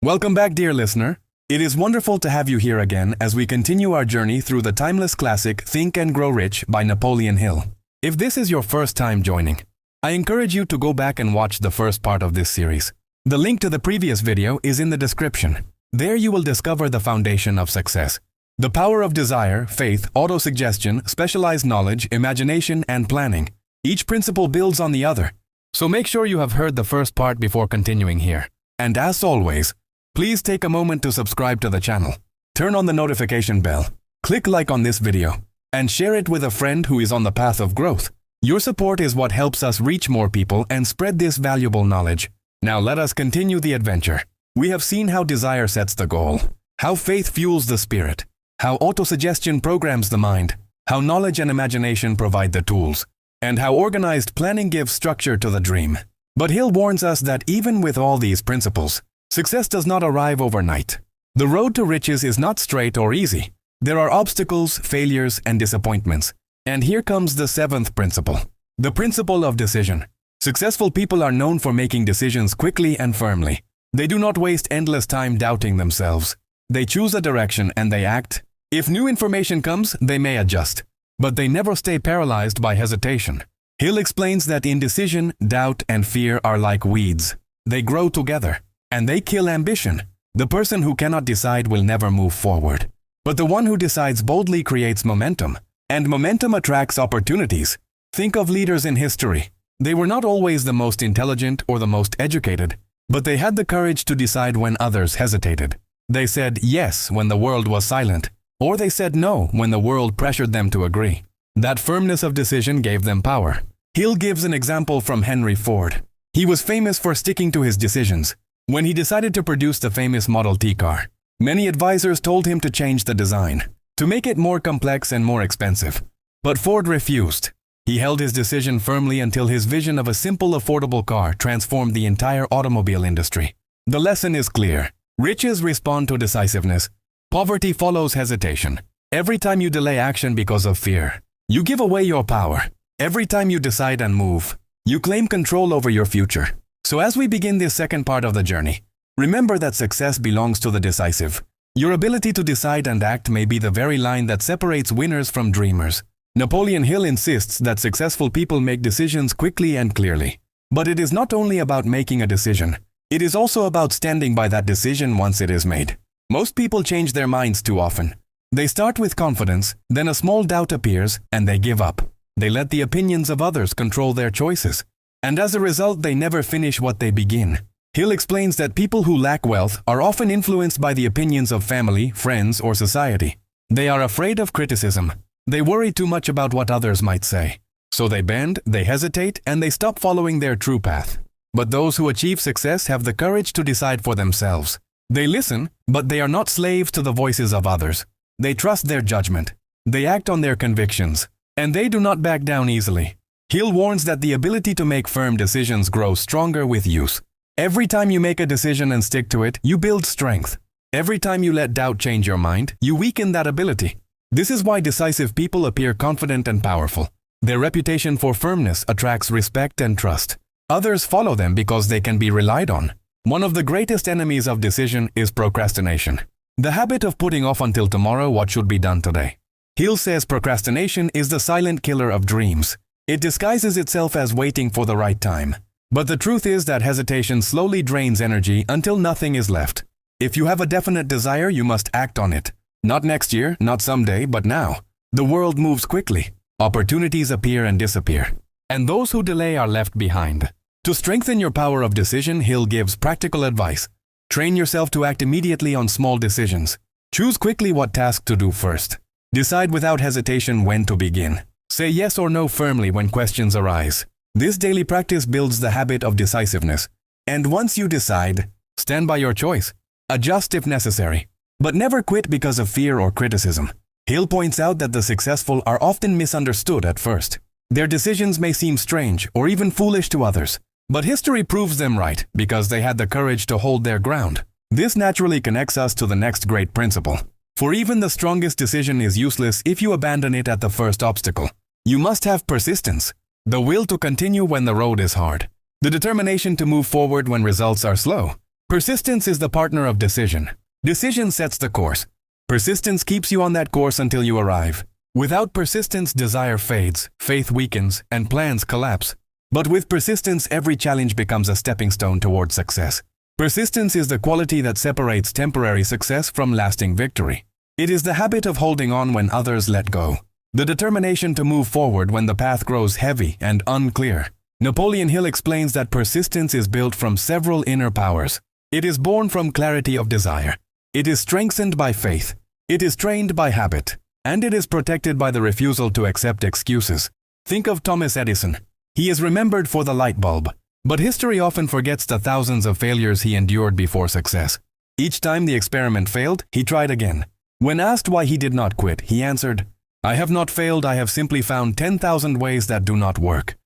Welcome back, dear listener. It is wonderful to have you here again as we continue our journey through the timeless classic Think and Grow Rich by Napoleon Hill. If this is your first time joining, I encourage you to go back and watch the first part of this series. The link to the previous video is in the description. There you will discover the foundation of success. The power of desire, faith, autosuggestion, specialized knowledge, imagination, and planning. Each principle builds on the other. So make sure you have heard the first part before continuing here. And as always, please take a moment to subscribe to the channel. Turn on the notification bell, click like on this video, and share it with a friend who is on the path of growth. Your support is what helps us reach more people and spread this valuable knowledge. Now let us continue the adventure. We have seen how desire sets the goal, how faith fuels the spirit, how autosuggestion programs the mind, how knowledge and imagination provide the tools, and how organized planning gives structure to the dream. But Hill warns us that even with all these principles, success does not arrive overnight. The road to riches is not straight or easy. There are obstacles, failures, and disappointments. And here comes the seventh principle, the principle of decision. Successful people are known for making decisions quickly and firmly. They do not waste endless time doubting themselves. They choose a direction and they act. If new information comes, they may adjust. But they never stay paralyzed by hesitation. Hill explains that indecision, doubt, and fear are like weeds. They grow together. And they kill ambition. The person who cannot decide will never move forward. But the one who decides boldly creates momentum. And momentum attracts opportunities. Think of leaders in history. They were not always the most intelligent or the most educated, but they had the courage to decide when others hesitated. They said yes when the world was silent, or they said no when the world pressured them to agree. That firmness of decision gave them power. Hill gives an example from Henry Ford. He was famous for sticking to his decisions. When he decided to produce the famous Model T car, many advisors told him to change the design, to make it more complex and more expensive. But Ford refused. He held his decision firmly until his vision of a simple, affordable car transformed the entire automobile industry. The lesson is clear. Riches respond to decisiveness. Poverty follows hesitation. Every time you delay action because of fear, you give away your power. Every time you decide and move, you claim control over your future. So as we begin this second part of the journey, remember that success belongs to the decisive. Your ability to decide and act may be the very line that separates winners from dreamers. Napoleon Hill insists that successful people make decisions quickly and clearly. But it is not only about making a decision. It is also about standing by that decision once it is made. Most people change their minds too often. They start with confidence, then a small doubt appears, and they give up. They let the opinions of others control their choices. And as a result, they never finish what they begin. Hill explains that people who lack wealth are often influenced by the opinions of family, friends, or society. They are afraid of criticism. They worry too much about what others might say. So they bend, they hesitate, and they stop following their true path. But those who achieve success have the courage to decide for themselves. They listen, but they are not slaves to the voices of others. They trust their judgment. They act on their convictions. And they do not back down easily. Hill warns that the ability to make firm decisions grows stronger with use. Every time you make a decision and stick to it, you build strength. Every time you let doubt change your mind, you weaken that ability. This is why decisive people appear confident and powerful. Their reputation for firmness attracts respect and trust. Others follow them because they can be relied on. One of the greatest enemies of decision is procrastination. The habit of putting off until tomorrow what should be done today. Hill says procrastination is the silent killer of dreams. It disguises itself as waiting for the right time. But the truth is that hesitation slowly drains energy until nothing is left. If you have a definite desire, you must act on it. Not next year, not someday, but now. The world moves quickly. Opportunities appear and disappear. And those who delay are left behind. To strengthen your power of decision, Hill gives practical advice. Train yourself to act immediately on small decisions. Choose quickly what task to do first. Decide without hesitation when to begin. Say yes or no firmly when questions arise. This daily practice builds the habit of decisiveness. And once you decide, stand by your choice. Adjust if necessary. But never quit because of fear or criticism. Hill points out that the successful are often misunderstood at first. Their decisions may seem strange or even foolish to others. But history proves them right because they had the courage to hold their ground. This naturally connects us to the next great principle. For even the strongest decision is useless if you abandon it at the first obstacle. You must have persistence, the will to continue when the road is hard, the determination to move forward when results are slow. Persistence is the partner of decision. Decision sets the course. Persistence keeps you on that course until you arrive. Without persistence, desire fades, faith weakens, and plans collapse. But with persistence, every challenge becomes a stepping stone toward success. Persistence is the quality that separates temporary success from lasting victory. It is the habit of holding on when others let go. The determination to move forward when the path grows heavy and unclear. Napoleon Hill explains that persistence is built from several inner powers. It is born from clarity of desire. It is strengthened by faith. It is trained by habit. And it is protected by the refusal to accept excuses. Think of Thomas Edison. He is remembered for the light bulb. But history often forgets the thousands of failures he endured before success. Each time the experiment failed, he tried again. When asked why he did not quit, he answered, "I have not failed, I have simply found 10,000 ways that do not work."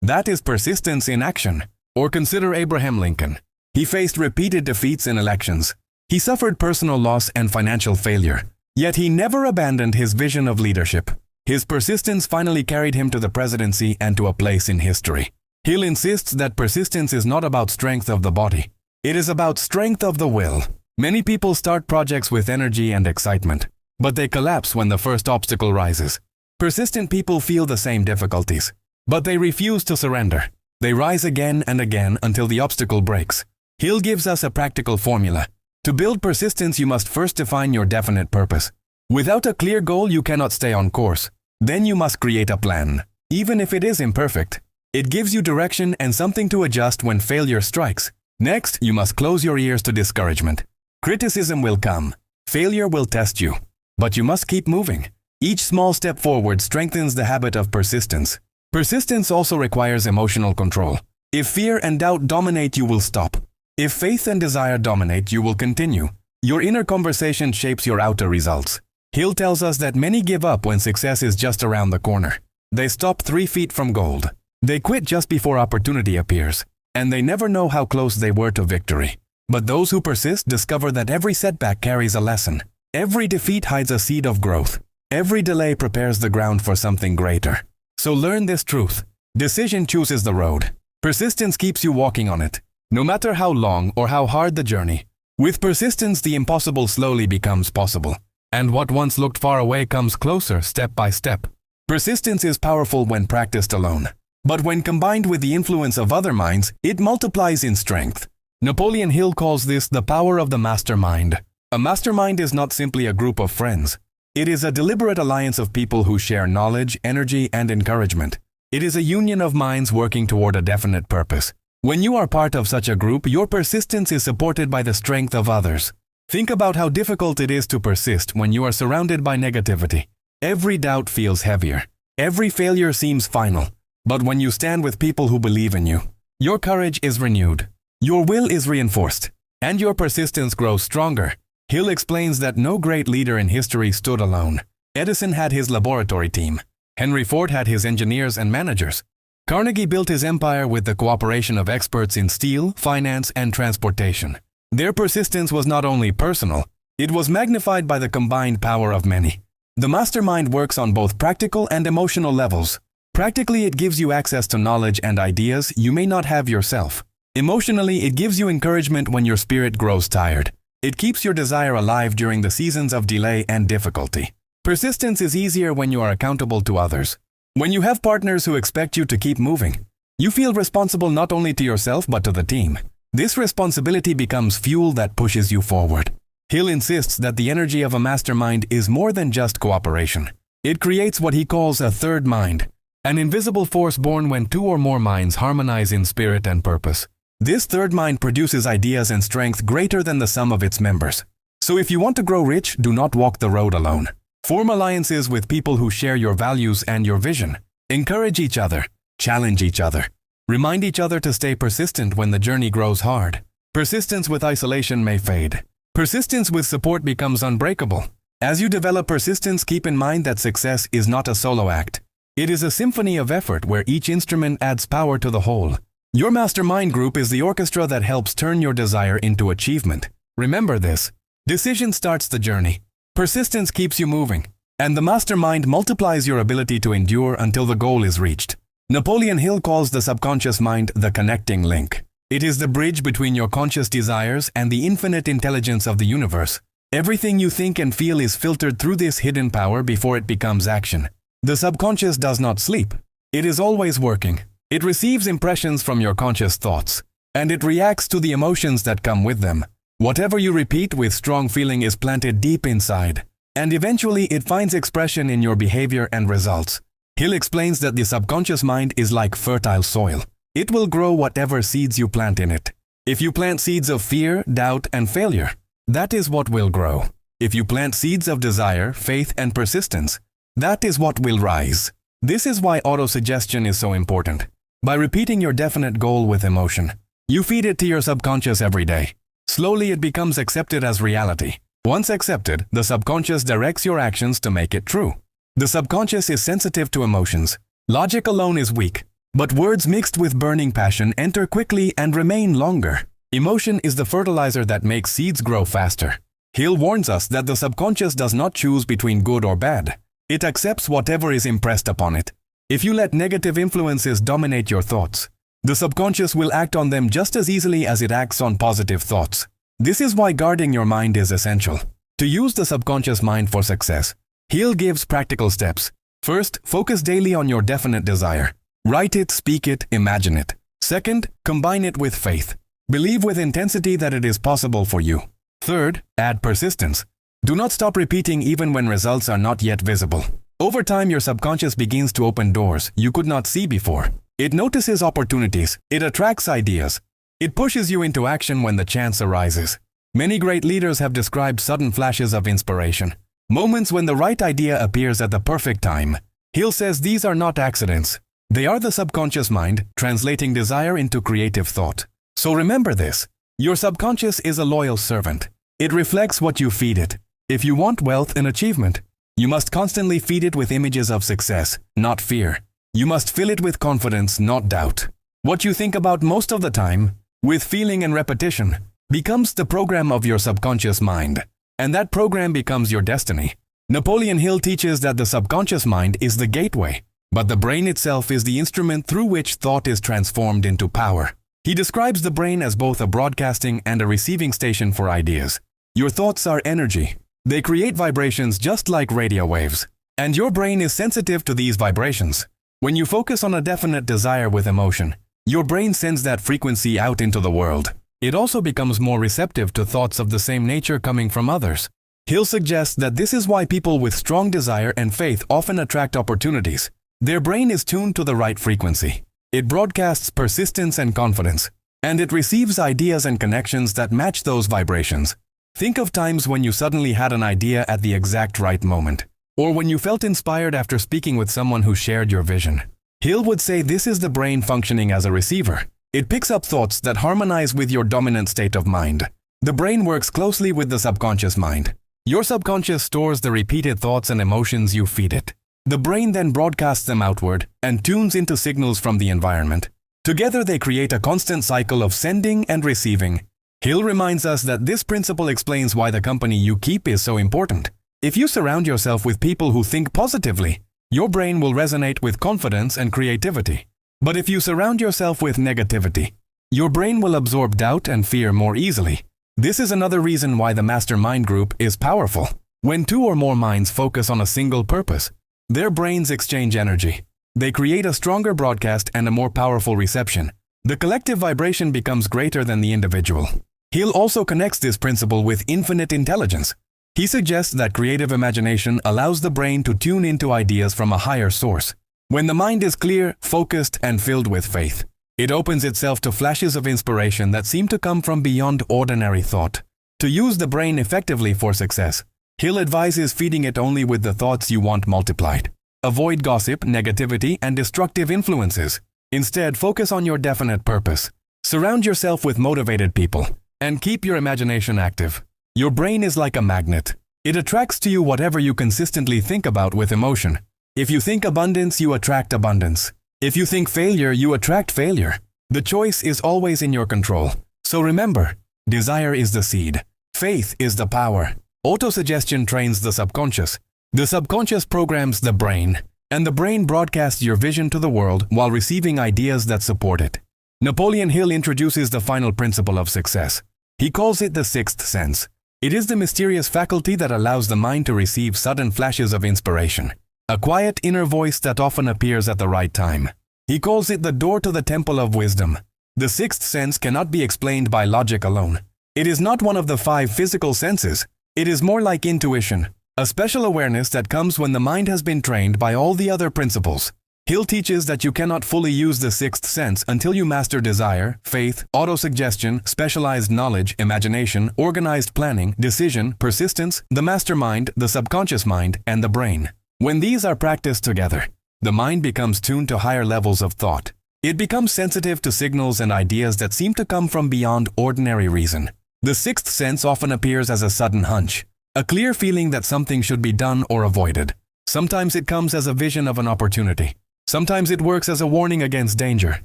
That is persistence in action. Or consider Abraham Lincoln. He faced repeated defeats in elections. He suffered personal loss and financial failure. Yet he never abandoned his vision of leadership. His persistence finally carried him to the presidency and to a place in history. Hill insists that persistence is not about strength of the body. It is about strength of the will. Many people start projects with energy and excitement, but they collapse when the first obstacle rises. Persistent people feel the same difficulties, but they refuse to surrender. They rise again and again until the obstacle breaks. Hill gives us a practical formula. To build persistence, you must first define your definite purpose. Without a clear goal, you cannot stay on course. Then you must create a plan. Even if it is imperfect, it gives you direction and something to adjust when failure strikes. Next, you must close your ears to discouragement. Criticism will come. Failure will test you. But you must keep moving. Each small step forward strengthens the habit of persistence. Persistence also requires emotional control. If fear and doubt dominate, you will stop. If faith and desire dominate, you will continue. Your inner conversation shapes your outer results. Hill tells us that many give up when success is just around the corner. They stop 3 feet from gold. They quit just before opportunity appears. And they never know how close they were to victory. But those who persist discover that every setback carries a lesson. Every defeat hides a seed of growth. Every delay prepares the ground for something greater. So learn this truth. Decision chooses the road. Persistence keeps you walking on it. No matter how long or how hard the journey, with persistence the impossible slowly becomes possible, and what once looked far away comes closer step by step. Persistence is powerful when practiced alone, but when combined with the influence of other minds, it multiplies in strength. Napoleon Hill calls this the power of the mastermind. A mastermind is not simply a group of friends. It is a deliberate alliance of people who share knowledge, energy, and encouragement. It is a union of minds working toward a definite purpose. When you are part of such a group, your persistence is supported by the strength of others. Think about how difficult it is to persist when you are surrounded by negativity. Every doubt feels heavier. Every failure seems final. But when you stand with people who believe in you, your courage is renewed. Your will is reinforced. And your persistence grows stronger. Hill explains that no great leader in history stood alone. Edison had his laboratory team. Henry Ford had his engineers and managers. Carnegie built his empire with the cooperation of experts in steel, finance, and transportation. Their persistence was not only personal, it was magnified by the combined power of many. The mastermind works on both practical and emotional levels. Practically, it gives you access to knowledge and ideas you may not have yourself. Emotionally, it gives you encouragement when your spirit grows tired. It keeps your desire alive during the seasons of delay and difficulty. Persistence is easier when you are accountable to others. When you have partners who expect you to keep moving, you feel responsible not only to yourself but to the team. This responsibility becomes fuel that pushes you forward. Hill insists that the energy of a mastermind is more than just cooperation. It creates what he calls a third mind, an invisible force born when 2 or more minds harmonize in spirit and purpose. This third mind produces ideas and strength greater than the sum of its members. So if you want to grow rich, do not walk the road alone. Form alliances with people who share your values and your vision. Encourage each other. Challenge each other. Remind each other to stay persistent when the journey grows hard. Persistence with isolation may fade. Persistence with support becomes unbreakable. As you develop persistence, keep in mind that success is not a solo act. It is a symphony of effort where each instrument adds power to the whole. Your mastermind group is the orchestra that helps turn your desire into achievement. Remember this. Decision starts the journey. Persistence keeps you moving, and the mastermind multiplies your ability to endure until the goal is reached. Napoleon Hill calls the subconscious mind the connecting link. It is the bridge between your conscious desires and the infinite intelligence of the universe. Everything you think and feel is filtered through this hidden power before it becomes action. The subconscious does not sleep. It is always working. It receives impressions from your conscious thoughts, and it reacts to the emotions that come with them. Whatever you repeat with strong feeling is planted deep inside, and eventually it finds expression in your behavior and results. Hill explains that the subconscious mind is like fertile soil. It will grow whatever seeds you plant in it. If you plant seeds of fear, doubt, and failure, that is what will grow. If you plant seeds of desire, faith, and persistence, that is what will rise. This is why autosuggestion is so important. By repeating your definite goal with emotion, you feed it to your subconscious every day. Slowly it becomes accepted as reality. Once accepted, the subconscious directs your actions to make it true. The subconscious is sensitive to emotions. Logic alone is weak, but words mixed with burning passion enter quickly and remain longer. Emotion is the fertilizer that makes seeds grow faster. Hill warns us that the subconscious does not choose between good or bad. It accepts whatever is impressed upon it. If you let negative influences dominate your thoughts, the subconscious will act on them just as easily as it acts on positive thoughts. This is why guarding your mind is essential. To use the subconscious mind for success, Hill gives practical steps. First, focus daily on your definite desire. Write it, speak it, imagine it. Second, combine it with faith. Believe with intensity that it is possible for you. Third, add persistence. Do not stop repeating even when results are not yet visible. Over time, your subconscious begins to open doors you could not see before. It notices opportunities. It attracts ideas. It pushes you into action when the chance arises. Many great leaders have described sudden flashes of inspiration, moments when the right idea appears at the perfect time. Hill says these are not accidents. They are the subconscious mind translating desire into creative thought. So remember this. Your subconscious is a loyal servant. It reflects what you feed it. If you want wealth and achievement, you must constantly feed it with images of success, not fear. You must fill it with confidence, not doubt. What you think about most of the time, with feeling and repetition, becomes the program of your subconscious mind, and that program becomes your destiny. Napoleon Hill teaches that the subconscious mind is the gateway, but the brain itself is the instrument through which thought is transformed into power. He describes the brain as both a broadcasting and a receiving station for ideas. Your thoughts are energy. They create vibrations just like radio waves, and your brain is sensitive to these vibrations. When you focus on a definite desire with emotion, your brain sends that frequency out into the world. It also becomes more receptive to thoughts of the same nature coming from others. Hill suggests that this is why people with strong desire and faith often attract opportunities. Their brain is tuned to the right frequency. It broadcasts persistence and confidence, and it receives ideas and connections that match those vibrations. Think of times when you suddenly had an idea at the exact right moment, or when you felt inspired after speaking with someone who shared your vision. Hill would say this is the brain functioning as a receiver. It picks up thoughts that harmonize with your dominant state of mind. The brain works closely with the subconscious mind. Your subconscious stores the repeated thoughts and emotions you feed it. The brain then broadcasts them outward and tunes into signals from the environment. Together they create a constant cycle of sending and receiving. Hill reminds us that this principle explains why the company you keep is so important. If you surround yourself with people who think positively, your brain will resonate with confidence and creativity. But if you surround yourself with negativity, your brain will absorb doubt and fear more easily. This is another reason why the mastermind group is powerful. When two or more minds focus on a single purpose, their brains exchange energy. They create a stronger broadcast and a more powerful reception. The collective vibration becomes greater than the individual. Hill also connects this principle with infinite intelligence. He suggests that creative imagination allows the brain to tune into ideas from a higher source. When the mind is clear, focused, and filled with faith, it opens itself to flashes of inspiration that seem to come from beyond ordinary thought. To use the brain effectively for success, Hill advises feeding it only with the thoughts you want multiplied. Avoid gossip, negativity, and destructive influences. Instead, focus on your definite purpose. Surround yourself with motivated people, and keep your imagination active. Your brain is like a magnet. It attracts to you whatever you consistently think about with emotion. If you think abundance, you attract abundance. If you think failure, you attract failure. The choice is always in your control. So remember, desire is the seed. Faith is the power. Autosuggestion trains the subconscious. The subconscious programs the brain, and the brain broadcasts your vision to the world while receiving ideas that support it. Napoleon Hill introduces the final principle of success. He calls it the sixth sense. It is the mysterious faculty that allows the mind to receive sudden flashes of inspiration, a quiet inner voice that often appears at the right time. He calls it the door to the temple of wisdom. The sixth sense cannot be explained by logic alone. It is not one of the five physical senses. It is more like intuition, a special awareness that comes when the mind has been trained by all the other principles. Hill teaches that you cannot fully use the sixth sense until you master desire, faith, autosuggestion, specialized knowledge, imagination, organized planning, decision, persistence, the mastermind, the subconscious mind, and the brain. When these are practiced together, the mind becomes tuned to higher levels of thought. It becomes sensitive to signals and ideas that seem to come from beyond ordinary reason. The sixth sense often appears as a sudden hunch, a clear feeling that something should be done or avoided. Sometimes it comes as a vision of an opportunity. Sometimes it works as a warning against danger.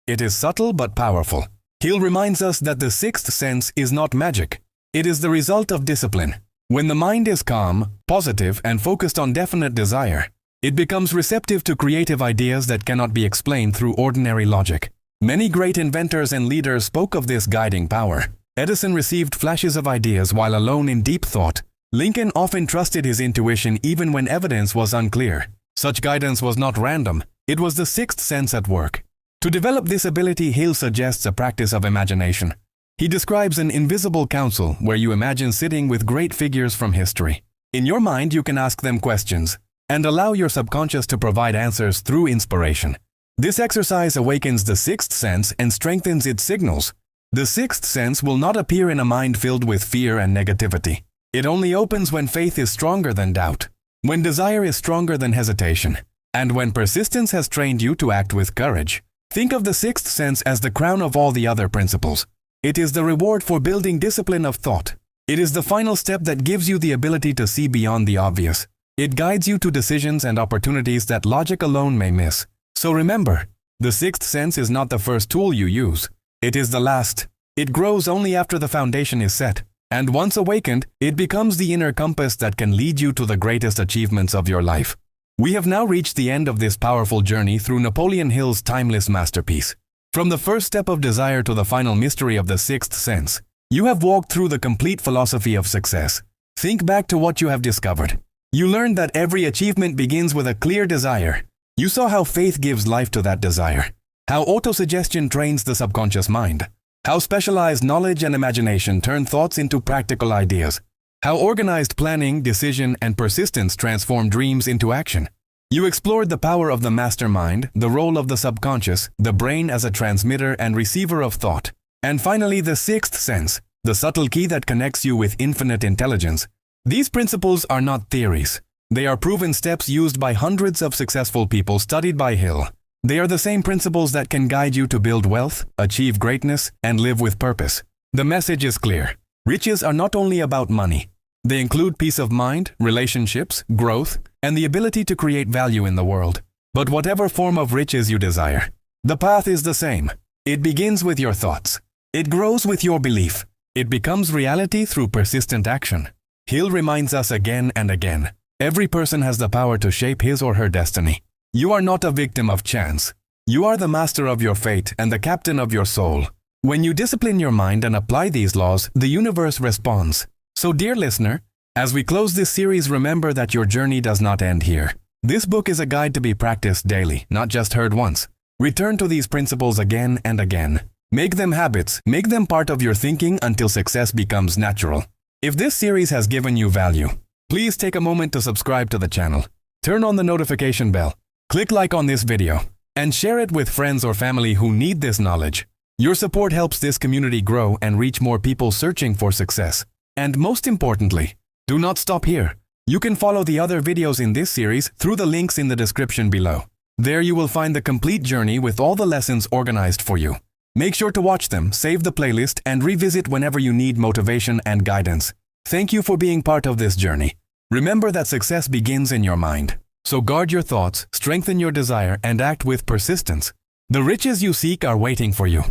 It is subtle but powerful. Hill reminds us that the sixth sense is not magic. It is the result of discipline. When the mind is calm, positive, and focused on definite desire, it becomes receptive to creative ideas that cannot be explained through ordinary logic. Many great inventors and leaders spoke of this guiding power. Edison received flashes of ideas while alone in deep thought. Lincoln often trusted his intuition even when evidence was unclear. Such guidance was not random. It was the sixth sense at work. To develop this ability, Hill suggests a practice of imagination. He describes an invisible council where you imagine sitting with great figures from history. In your mind, you can ask them questions and allow your subconscious to provide answers through inspiration. This exercise awakens the sixth sense and strengthens its signals. The sixth sense will not appear in a mind filled with fear and negativity. It only opens when faith is stronger than doubt, when desire is stronger than hesitation, and when persistence has trained you to act with courage. Think of the sixth sense as the crown of all the other principles. It is the reward for building discipline of thought. It is the final step that gives you the ability to see beyond the obvious. It guides you to decisions and opportunities that logic alone may miss. So remember, the sixth sense is not the first tool you use. It is the last. It grows only after the foundation is set. And once awakened, it becomes the inner compass that can lead you to the greatest achievements of your life. We have now reached the end of this powerful journey through Napoleon Hill's timeless masterpiece. From the first step of desire to the final mystery of the sixth sense, you have walked through the complete philosophy of success. Think back to what you have discovered. You learned that every achievement begins with a clear desire. You saw how faith gives life to that desire, how autosuggestion trains the subconscious mind, how specialized knowledge and imagination turn thoughts into practical ideas, how organized planning, decision, and persistence transform dreams into action. You explored the power of the mastermind, the role of the subconscious, the brain as a transmitter and receiver of thought, and finally the sixth sense, the subtle key that connects you with infinite intelligence. These principles are not theories. They are proven steps used by hundreds of successful people studied by Hill. They are the same principles that can guide you to build wealth, achieve greatness, and live with purpose. The message is clear. Riches are not only about money. They include peace of mind, relationships, growth, and the ability to create value in the world. But whatever form of riches you desire, the path is the same. It begins with your thoughts. It grows with your belief. It becomes reality through persistent action. Hill reminds us again and again, every person has the power to shape his or her destiny. You are not a victim of chance. You are the master of your fate and the captain of your soul. When you discipline your mind and apply these laws, the universe responds. So dear listener, as we close this series, remember that your journey does not end here. This book is a guide to be practiced daily, not just heard once. Return to these principles again and again. Make them habits, make them part of your thinking until success becomes natural. If this series has given you value, please take a moment to subscribe to the channel. Turn on the notification bell, click like on this video, and share it with friends or family who need this knowledge. Your support helps this community grow and reach more people searching for success. And most importantly, do not stop here. You can follow the other videos in this series through the links in the description below. There you will find the complete journey with all the lessons organized for you. Make sure to watch them, save the playlist, and revisit whenever you need motivation and guidance. Thank you for being part of this journey. Remember that success begins in your mind. So guard your thoughts, strengthen your desire, and act with persistence. The riches you seek are waiting for you.